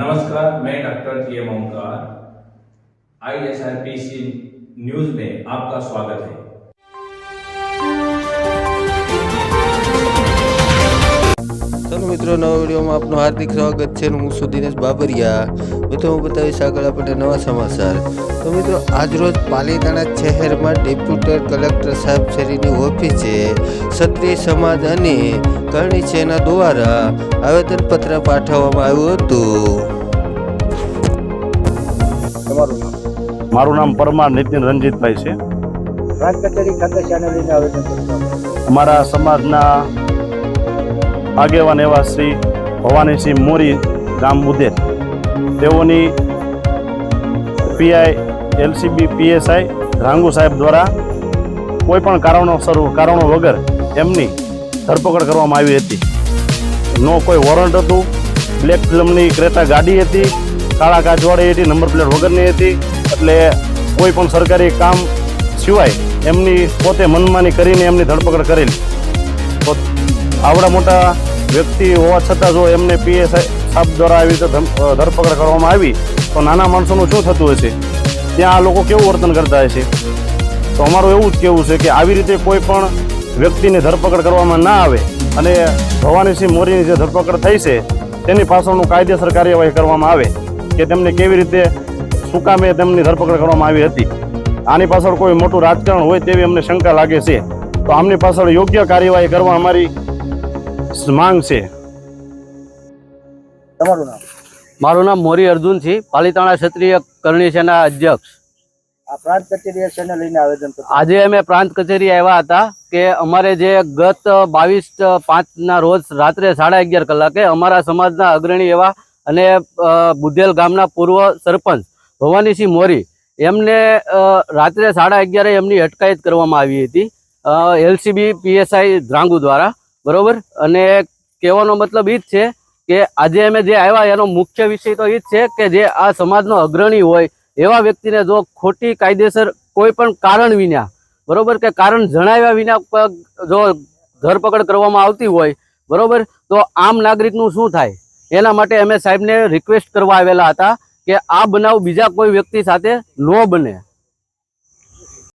नमस्कार, मैं doctor T M Omkar. ISRPC news में आपका स्वागत है। चलो मित्रों, नवा वीडियो में आपનું हार्दिक સ્વાગત છે। હું છું દિનેશ બાબરિયા। મિત્રો હું બતાવીશ આગળ આપણે નવા સમાચાર। તો મિત્રો આજરોજ પાલીતાણા શહેરમાં ડેપ્યુટી કલેક્ટર સાહેબ શ્રીની ઓફિસે ક્ષત્રિય સમાજ અને કરણી સેના દ્વારા આવેદનપત્ર પાઠવવામાં આવ્યું હતું। મારું નામ પરમાર નીતિન રંજીતભાઈ છે। પ્રાંત કચેરી ખાતે શાને લઈને આવેદન કર્યું? અમારા સમાજના આગેવાન એવા શ્રી ભવાનીસિંહ મોરી ગામ બુદેર તેઓની પીઆઈ એલસીબી પીએસઆઈ રાંગુ સાહેબ દ્વારા કોઈ પણ કારણો વગર એમની ધરપકડ કરવામાં આવી હતી। નો કોઈ વોરંટ હતું, બ્લેક ફિલ્મની ક્રેટા ગાડી હતી, કાળા કાચવાળી હતી, નંબર પ્લેટ વગરની હતી। એટલે કોઈ પણ સરકારી કામ સિવાય એમની પોતે મનમાની કરીને એમની ધરપકડ કરેલી। તો આવડા મોટા વ્યક્તિ હોવા છતાં જો એમને પીએસઆઈ સાહેબ દ્વારા આવી રીતે ધરપકડ કરવામાં આવી તો નાના માણસોનું શું થતું હશે? ત્યાં આ લોકો કેવું વર્તન કરતા હશે? તો અમારું એવું જ કહેવું છે કે આવી રીતે કોઈ પણ વ્યક્તિની ધરપકડ કરવામાં ના આવે અને ભવાનીસિંહ મોરીની જે ધરપકડ થઈ છે તેની પાછળનું કાયદેસર કાર્યવાહી કરવામાં આવે કે તેમને કેવી રીતે શું કામે તેમની ધરપકડ કરવામાં આવી હતી। આની પાછળ કોઈ મોટું રાજકારણ હોય તેવી અમને શંકા લાગે છે। તો આમની પાછળ યોગ્ય કાર્યવાહી કરવા અમારી માંગ છે। તમારું નામ? મારું નામ મોરી અર્જુન છે, પાલીતાણા ક્ષત્રિય કરણી સેના અધ્યક્ષ। આ પ્રાંત કચેરી શાને લઈને આવેદન કર્યું? આજે અમે પ્રાંત કચેરી આવ્યા હતા કે અમારે જે ગત 22/5 રોજ રાત્રે 11:30 કલાકે અમારા સમાજના અગ્રણી એવા અને બુધેલ ગામના પૂર્વ સરપંચ ભવાનીસિંહ મોરી એમને રાત્રે 11:30 એમની અટકાયત કરવામાં આવી હતી એલસીબી પીએસઆઈ ધ્રાંગુ દ્વારા, બરોબર। અને કહેવાનો મતલબ એ જ છે કે આજે અમે જે આવ્યા એનો મુખ્ય વિષય તો એ જ છે કે જે આ સમાજનો અગ્રણી હોય એવા વ્યક્તિને જો ખોટી કાયદેસર કોઈ પણ કારણ વિના, બરોબર, કે કારણ જણાવ્યા વિના જો ધરપકડ કરવામાં આવતી હોય, બરોબર, તો આમ નાગરિકનું શું થાય? એના માટે અમે સાહેબને રિક્વેસ્ટ કરવા આવેલા હતા કે આ બનાવ બીજા કોઈ વ્યક્તિ સાથે ન બને।